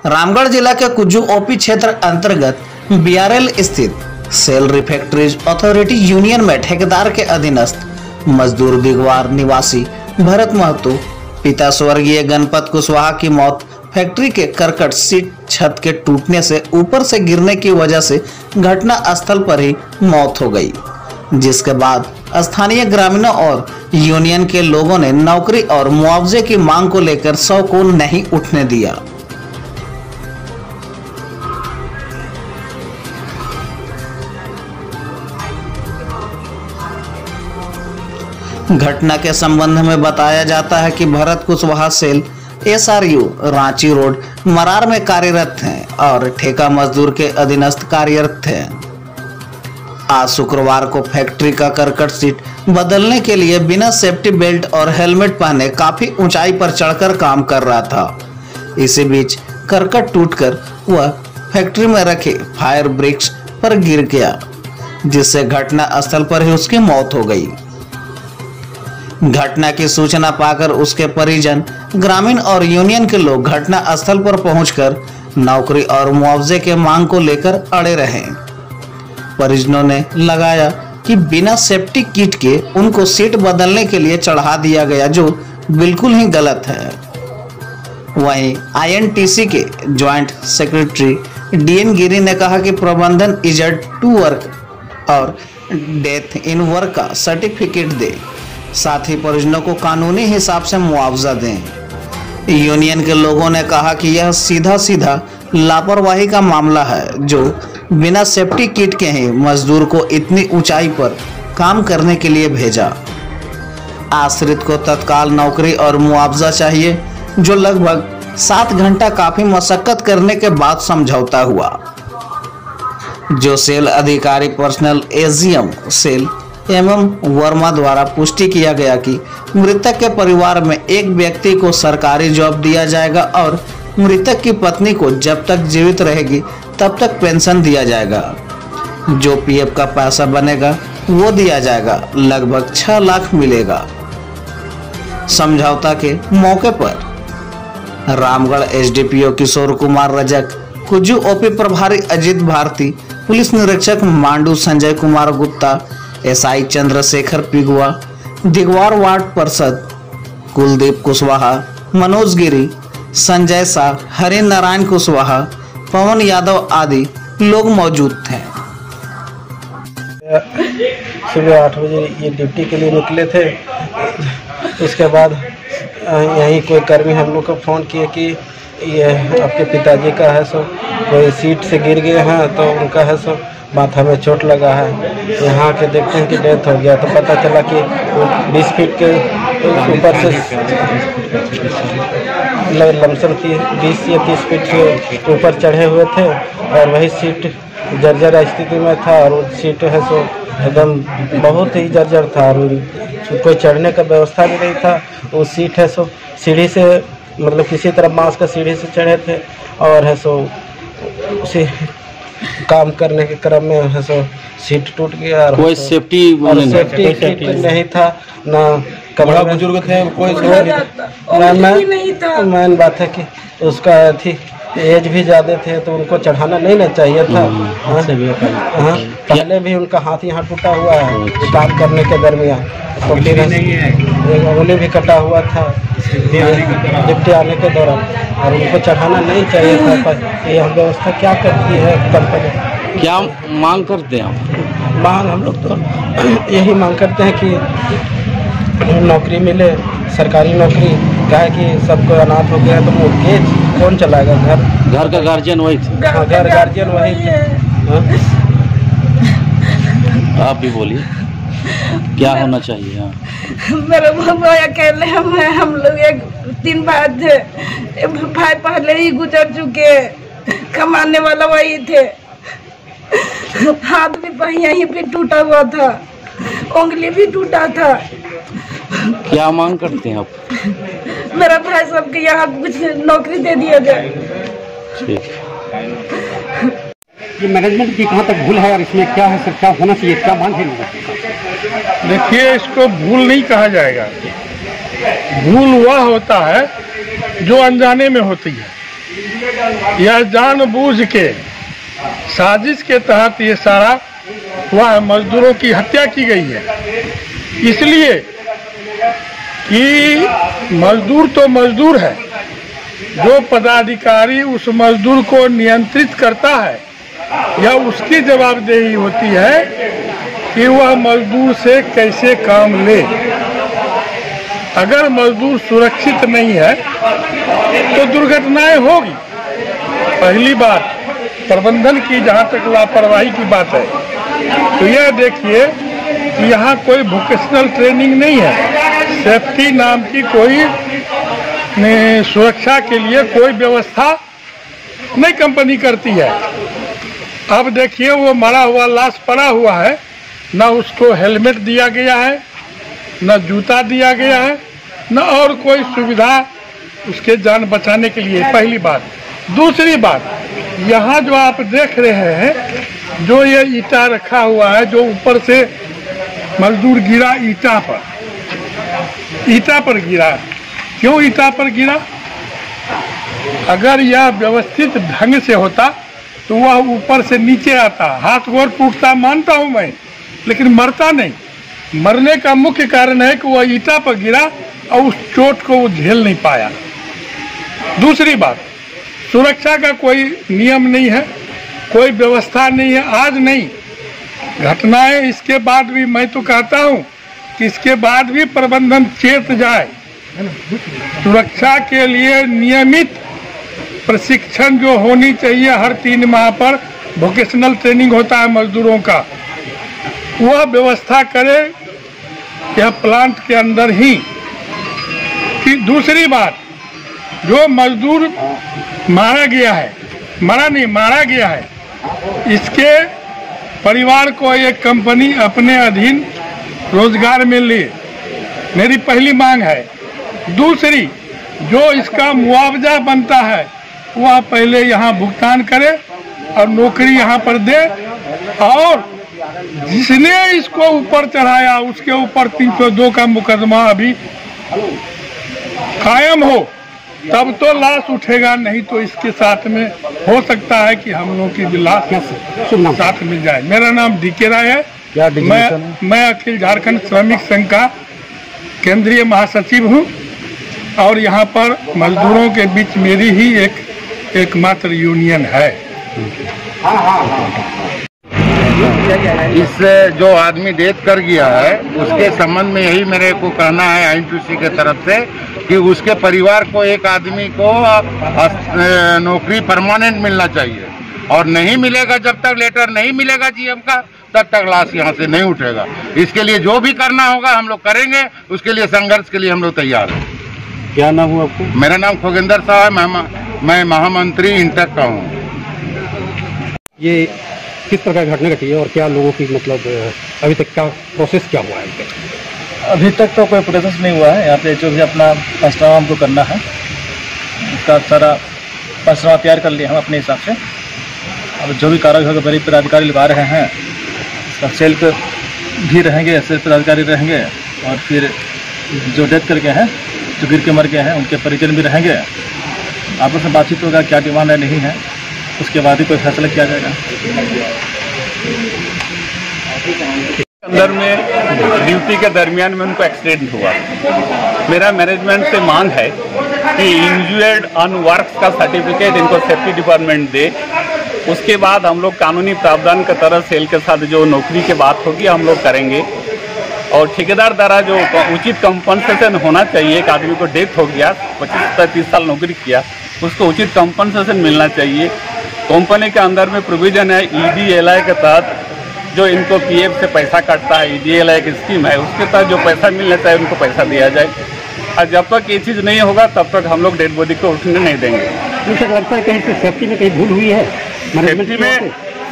रामगढ़ जिला के कुज्जू ओपी क्षेत्र अंतर्गत बीआरएल स्थित सेल रिफैक्ट्रीज अथॉरिटी यूनियन में ठेकेदार के अधीनस्थ मजदूर दिगवार निवासी भरत महतो पिता स्वर्गीय गणपत कुशवाहा की मौत फैक्ट्री के करकट सीट छत के टूटने से ऊपर से गिरने की वजह से घटना स्थल पर ही मौत हो गई, जिसके बाद स्थानीय ग्रामीणों और यूनियन के लोगों ने नौकरी और मुआवजे की मांग को लेकर 100 को नहीं उठने दिया। घटना के संबंध में बताया जाता है कि Bharat Kushwaha SAIL SRU Ranchi road Marar में कार्यरत हैं और ठेका मजदूर के अधीनस्थ कार्यरत थे। आज शुक्रवार को फैक्ट्री का करकट सीट बदलने के लिए बिना सेफ्टी बेल्ट और हेलमेट पहने काफी ऊंचाई पर चढ़कर काम कर रहा था। इसी बीच करकट टूटकर वह फैक्ट्री में रखे फायर ब्रिक्स पर गिर गया, जिससे घटना स्थल पर ही उसकी मौत हो गई। घटना की सूचना पाकर उसके परिजन, ग्रामीण और यूनियन के लोग घटना स्थल पर पहुंचकर नौकरी और मुआवजे के मांग को लेकर अड़े रहे। परिजनों ने लगाया कि बिना सेफ्टी किट के उनको सीट बदलने के लिए चढ़ा दिया गया, जो बिल्कुल ही गलत है। वहीं INTC के ज्वाइंट सेक्रेटरी DN गिरी ने कहा कि प्रबंधन इजर्ट टू वर्क और डेथ इन वर्क का सर्टिफिकेट दे, साथ ही परिजनों को कानूनी हिसाब से मुआवजा दें। यूनियन के लोगों ने कहा कि यह सीधा लापरवाही का मामला है, जो बिना सेफ्टी किट के ही मजदूर को इतनी ऊंचाई पर काम करने के लिए भेजा। आश्रित को तत्काल नौकरी और मुआवजा चाहिए, जो लगभग 7 घंटा काफी मशक्कत करने के बाद समझौता हुआ। जो सेल अधिकारी personnel AGM SAIL MM Verma द्वारा पुष्टि किया गया कि मृतक के परिवार में एक व्यक्ति को सरकारी जॉब दिया जाएगा और मृतक की पत्नी को जब तक जीवित रहेगी तब तक पेंशन दिया जाएगा। जो PF का पैसा बनेगा वो दिया जाएगा, लगभग 6 लाख मिलेगा। समझौता के मौके पर रामगढ़ SDPO किशोर कुमार रजक, कुज्जू OP प्रभारी अजित भारती, पुलिस निरीक्षक मांडू संजय कुमार गुप्ता, SI चंद्रशेखर पिगुआ, दिगवार वार्ड पार्षद कुलदीप कुशवाहा, मनोज गिरी, संजय शाह, हरि नारायण कुशवाहा, पवन यादव आदि लोग मौजूद थे। सुबह 8 बजे ये ड्यूटी के लिए निकले थे। उसके बाद यहीं कोई कर्मी हम लोग को फ़ोन किए कि ये आपके पिताजी का है सो कोई सीट से गिर गए हैं, तो उनका है सो माथा में चोट लगा है। यहाँ के देखते हैं कि डेथ हो गया, तो पता चला कि 20 फीट के ऊपर से लमसम 20 या 30 फीट के ऊपर चढ़े हुए थे और वही सीट जर्जर स्थिति में था और वो सीट है सो एकदम बहुत ही जर्जर था और कोई चढ़ने का व्यवस्था भी नहीं था। वो सीट है सो सीढ़ी से मतलब किसी तरह बांस का सीढ़ी से चढ़े थे और है सो उसे काम करने के क्रम में है सो सीट टूट गया और कोई सेफ्टी किट नहीं था, ना कमरा बुजुर्ग थे, कोई नहीं था। मेन बात है कि उसका थी एज भी ज़्यादा थे, तो उनको चढ़ाना नहीं ना चाहिए था। हाँ, पहले भी उनका हाथ यहाँ टूटा हुआ है काम करने के दरमियान, तो उंगली भी कटा हुआ था डिप्टी आने के दौरान, और उनको चढ़ाना नहीं चाहिए था। पर यह व्यवस्था क्या करती है कंपनी? क्या मांग करते हैं आप? मांग हम लोग तो यही मांग करते हैं कि नौकरी मिले, सरकारी नौकरी। क्या है कि सबको अनाथ हो गया है, तो मोर्गेज कौन चलाएगा? घर का गार्जियन वही थे। हाँ, घर गार्जियन वही थे। आप भी बोलिए क्या होना चाहिए? हाँ, मेरे बाबा अकेले हम लोग 3 भाई थे। भाई पहले ही गुजर चुके, कमाने वाला वही थे। हाथ भी यहीं पे टूटा हुआ था, उंगली भी टूटा था। क्या मांग करते हैं आप? मेरा भाई सबके यहाँ कुछ नौकरी दे दिया जाए। ठीक। ये मैनेजमेंट की कहाँ तक भूल है और इसमें क्या है सर, क्या होना चाहिए, क्या मांग है? देखिए, इसको भूल नहीं कहा जाएगा। भूल वह होता है जो अनजाने में होती है। यह जानबूझ के साजिश के तहत ये सारा हुआ है। मजदूरों की हत्या की गई है, इसलिए कि मजदूर तो मजदूर है। जो पदाधिकारी उस मजदूर को नियंत्रित करता है, यह उसकी जवाबदेही होती है कि वह मजदूर से कैसे काम ले। अगर मजदूर सुरक्षित नहीं है तो दुर्घटनाएं होगी। पहली बात, प्रबंधन की जहां तक लापरवाही की बात है, तो यह देखिए कि यहाँ कोई वोकेशनल ट्रेनिंग नहीं है। सेफ्टी नाम की कोई सुरक्षा के लिए कोई व्यवस्था नहीं कंपनी करती है। अब देखिए वो मरा हुआ लाश पड़ा हुआ है, न उसको हेलमेट दिया गया है, न जूता दिया गया है, न और कोई सुविधा उसके जान बचाने के लिए। पहली बात। दूसरी बात, यहाँ जो आप देख रहे हैं, जो ये ईटा रखा हुआ है, जो ऊपर से मजदूर गिरा ईटा पर गिरा। क्यों ईटा पर गिरा? अगर यह व्यवस्थित ढंग से होता तो वह ऊपर से नीचे आता, हाथ गोर टूटता मानता हूं मैं, लेकिन मरता नहीं। मरने का मुख्य कारण है कि वह ईटा पर गिरा और उस चोट को वो झेल नहीं पाया। दूसरी बात, सुरक्षा का कोई नियम नहीं है, कोई व्यवस्था नहीं है। आज नहीं, घटनाएं इसके बाद भी, मैं तो कहता हूं कि इसके बाद भी प्रबंधन चेत जाए। सुरक्षा के लिए नियमित प्रशिक्षण जो होनी चाहिए, हर 3 माह पर वोकेशनल ट्रेनिंग होता है मजदूरों का, वह व्यवस्था करे यह प्लांट के अंदर ही। कि दूसरी बात, जो मजदूर मारा गया है, मारा गया है, इसके परिवार को एक कंपनी अपने अधीन रोजगार में ले, मेरी पहली मांग है। दूसरी, जो इसका मुआवजा बनता है वह पहले यहाँ भुगतान करे और नौकरी यहाँ पर दे, और जिसने इसको ऊपर चढ़ाया उसके ऊपर 302 का मुकदमा अभी कायम हो, तब तो लाश उठेगा। नहीं तो इसके साथ में हो सकता है कि हम लोगों की भी लाश साथ मिल जाए। मेरा नाम डीके राय है। मैं अखिल झारखंड श्रमिक संघ का केंद्रीय महासचिव हूँ, और यहाँ पर मजदूरों के बीच मेरी ही एकमात्र यूनियन है। इस जो आदमी डेथ कर गया है उसके संबंध में यही मेरे को कहना है आईएनटीयूसी के तरफ से कि उसके परिवार को एक आदमी को नौकरी परमानेंट मिलना चाहिए, और नहीं मिलेगा, जब तक लेटर नहीं मिलेगा जीएम का, तब तक लाश यहाँ से नहीं उठेगा। इसके लिए जो भी करना होगा हम लोग करेंगे, उसके लिए संघर्ष के लिए हम लोग तैयार हैं। क्या नाम हुआ आपको? मेरा नाम खोगेंद्र साहब है, मैं महामंत्री इंटक का हूँ। ये किस प्रकार घटना घटी है और क्या लोगों की मतलब अभी तक का प्रोसेस क्या हुआ है? अभी तक तो कोई प्रोसेस नहीं हुआ है। यहाँ पे जो भी अपना पंचनामा हमको करना है, उसका सारा पंचनामा तैयार कर लिया हम अपने हिसाब से। अब जो भी कार्य होगा बड़े पदाधिकारी लगा रहे हैं, इसका सेल पे भी रहेंगे, सेल पदाधिकारी रहेंगे, और फिर जो डेथ करके हैं, जो गिर के मर गए हैं, उनके परिजन भी रहेंगे। आपस में बातचीत होगा, क्या डिमांड है नहीं है, उसके बाद ही कोई फैसला किया जाएगा। अंदर में ड्यूटी के दरमियान में उनको एक्सीडेंट हुआ। मेरा मैनेजमेंट से मांग है कि इंजर्ड ऑन वर्क्स का सर्टिफिकेट इनको सेफ्टी डिपार्टमेंट दे। उसके बाद हम लोग कानूनी प्रावधान के तरह सेल के साथ जो नौकरी की बात होगी हम लोग करेंगे, और ठेकेदार द्वारा जो उचित कंपनसेशन होना चाहिए। एक आदमी को डेथ हो गया, 25-30 साल नौकरी किया, उसको उचित कंपनसेशन मिलना चाहिए। कंपनी के अंदर में प्रोविजन है EDLI के तहत, जो इनको PF से पैसा काटता है, EDLI की स्कीम है, उसके तहत जो पैसा मिलना चाहिए उनको पैसा दिया जाए। और जब तक ये चीज़ नहीं होगा तब तक हम लोग डेड बॉडी को उठने नहीं देंगे। मुझे लगता है कहीं से सेफ्टी में कहीं भूल हुई है?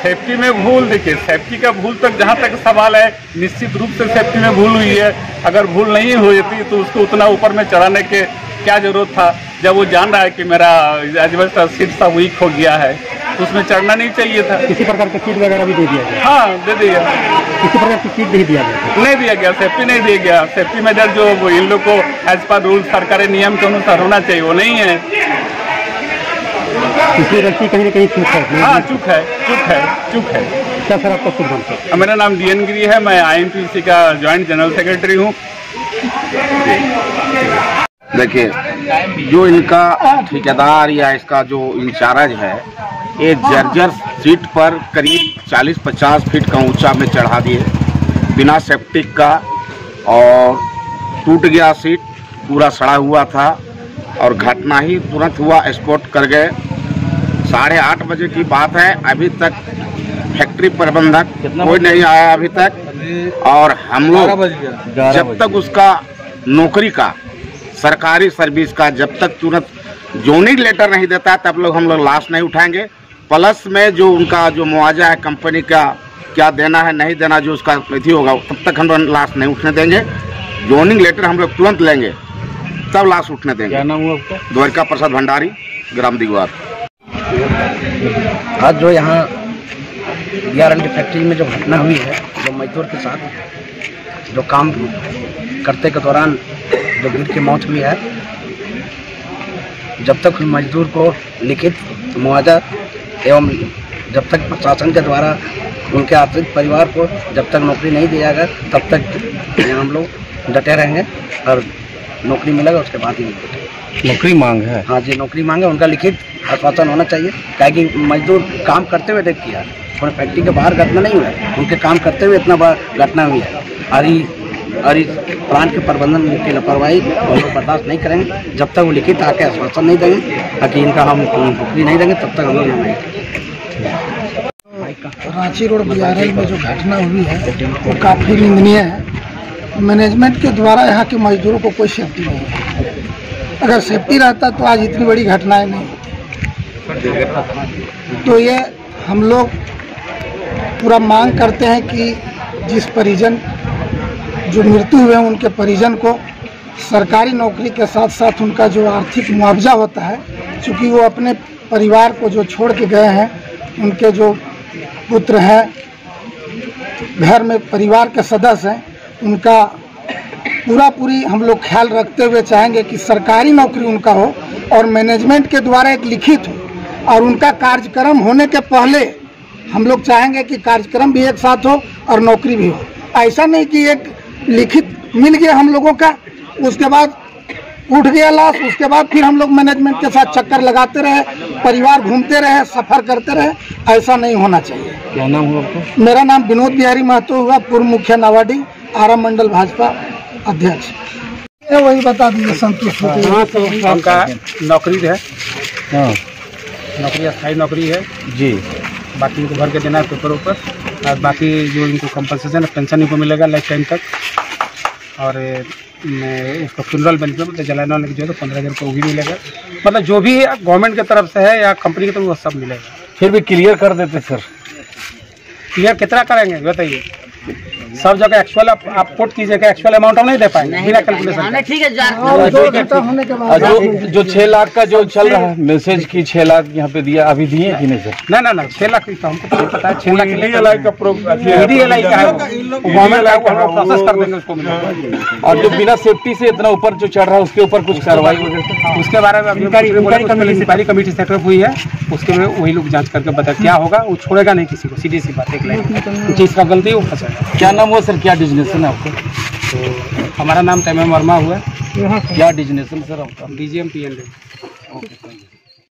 सेफ्टी में भूल, देखिए सेफ्टी का भूल तक जहाँ तक सवाल है, निश्चित रूप से सेफ्टी में भूल हुई है। अगर भूल नहीं हुई थी तो उसको उतना ऊपर में चढ़ाने के क्या जरूरत था? जब वो जान रहा है कि मेरा एजबेस्टस सीट सा वीक हो गया है, तो उसमें चढ़ना नहीं चाहिए था। किसी प्रकार का किट वगैरह भी दे दिया गया? हाँ, दे दिया। किसी प्रकार की किट नहीं दिया गया? नहीं दिया गया, सेफ्टी नहीं दिया गया। सेफ्टी मेजर जो इन लोग को एज पर रूल सरकारी नियम के अनुसार होना चाहिए वो नहीं है। इसलिए लड़की कहीं ना कहीं चूक है। हाँ, चूक है। क्या सर आपका शुभ नाम? मेरा नाम DN गिरी है, मैं INTUC का जॉइंट जनरल सेक्रेटरी हूँ। देखिए, जो इनका ठेकेदार या इसका जो इंचार्ज है, ये जर्जर सीट पर करीब 40-50 फीट का ऊंचा में चढ़ा दिए बिना सेप्टिक का, और टूट गया सीट, पूरा सड़ा हुआ था और घटना ही तुरंत हुआ, स्पॉट कर गए। 8:30 बजे की बात है, अभी तक फैक्ट्री प्रबंधक कोई नहीं आया अभी तक, और हम लोग जब तक उसका नौकरी का, सरकारी सर्विस का जब तक तुरंत जोनिंग लेटर नहीं देता तब लोग हम लोग लाश नहीं उठाएंगे। प्लस में जो उनका जो मुआवजा है कंपनी का क्या देना है नहीं देना, जो उसका विधि होगा, तब तक हम लोग लाश नहीं उठने देंगे। जोनिंग लेटर हम लोग तुरंत लेंगे तब लाश उठने देंगे। क्या नाम हुआ आपका? द्वारिका प्रसाद भंडारी, ग्राम दिगवार। आज जो यहाँ DRND फैक्ट्री में जो घटना हुई है, जो मजदूर के साथ जो काम करते के दौरान जो गिर की मौत हुई है, जब तक मजदूर को लिखित मुआवजा एवं जब तक प्रशासन के द्वारा उनके आश्रित परिवार को जब तक नौकरी नहीं दिया जाएगा तब तक हम लोग डटे रहेंगे, और नौकरी मिलेगा उसके बाद ही मिलेगा। नौकरी मांग है? हाँ जी, नौकरी मांग है, उनका लिखित आश्वासन होना चाहिए। क्या कि मजदूर काम करते हुए देख किया, और फैक्ट्री के बाहर घटना नहीं हुआ है, उनके काम करते हुए इतना बड़ा घटना हुई है। और इस प्लांट के प्रबंधन की लापरवाही हम लोग बर्दाश्त नहीं करेंगे। जब तक वो लिखित आके आश्वासन नहीं देंगे ताकि इनका हम नौकरी नहीं देंगे, तब तक हम लोग नहीं। रांची रोड BRL में जो घटना हुई है वो काफ़ी निंदनीय है। मैनेजमेंट के द्वारा यहाँ के मजदूरों को कोई सेफ्टी नहीं है। अगर सेफ्टी रहता तो आज इतनी बड़ी घटनाएं नहीं। तो ये हम लोग पूरा मांग करते हैं कि जिस परिजन जो मृत्यु हुए हैं उनके परिजन को सरकारी नौकरी के साथ साथ उनका जो आर्थिक मुआवजा होता है, चूँकि वो अपने परिवार को जो छोड़ के गए हैं, उनके जो पुत्र हैं, घर में परिवार के सदस्य हैं, उनका पूरी हम लोग ख्याल रखते हुए चाहेंगे कि सरकारी नौकरी उनका हो और मैनेजमेंट के द्वारा एक लिखित हो, और उनका कार्यक्रम होने के पहले हम लोग चाहेंगे कि कार्यक्रम भी एक साथ हो और नौकरी भी हो। ऐसा नहीं कि एक लिखित मिल गया हम लोगों का, उसके बाद उठ गया लाश, उसके बाद फिर हम लोग मैनेजमेंट के साथ चक्कर लगाते रहे, परिवार घूमते रहे, सफ़र करते रहे। ऐसा नहीं होना चाहिए। क्या नाम हुआ आपका? मेरा नाम विनोद बिहारी महतो हुआ, पूर्व मुखिया नावाडी, आरा मंडल भाजपा अध्यक्ष। वही बता दीजिए संतुष्ट होते। हाँ, तो उनका नौकरी है, नौकरी स्थायी नौकरी है जी। बाकी इनको भर के देना है पेपर ऊपर, और बाकी जो इनको कंपनसेशन पेंशन इनको मिलेगा लाइफ टाइम तक, और उसको फ्यूनरल बेनिफिट मतलब जलाने वाले जो है तो 15,000 रुपये वो भी मिलेगा। मतलब जो भी गवर्नमेंट की तरफ से है या कंपनी की तरफ वो सब मिलेगा। फिर भी क्लियर कर देते सर। क्लियर कितना करेंगे बताइए? सब जगह एक्चुअल आप कोट कीजिएगा, एक्चुअल अमाउंट हम नहीं दे पाएंगे बिना कैलकुलेशन। ठीक है, जो 6 लाख का जो चल रहा है मैसेज की 6 लाख यहाँ पे दिया, अभी दिए कि नहीं सर? ना 6 लाख तो हमको नहीं पता है। 6 लाख EDLI का EDLI का है, गवर्नमेंट का प्रोसेस कर देंगे उसको मिलेगा। और जो बिना सेफ्टी से इतना ऊपर जो चढ़ रहा है उसके ऊपर कुछ कार्रवाई वगैरह उसके बारे में इंक्वायरी कमेटी सेटअप हुई है, उसके में वही लोग जांच करके बता क्या होगा। वो छोड़ेगा नहीं किसी को, सीधी सी बात। एक लाइन जिसका गलती वो फंसेगा। क्या नाम हुआ सर? क्या डिजिग्नेशन है आपको? तो हमारा नाम तैमूर वर्मा हुआ। क्या डिजिग्नेशन सर आपका? DGM PND।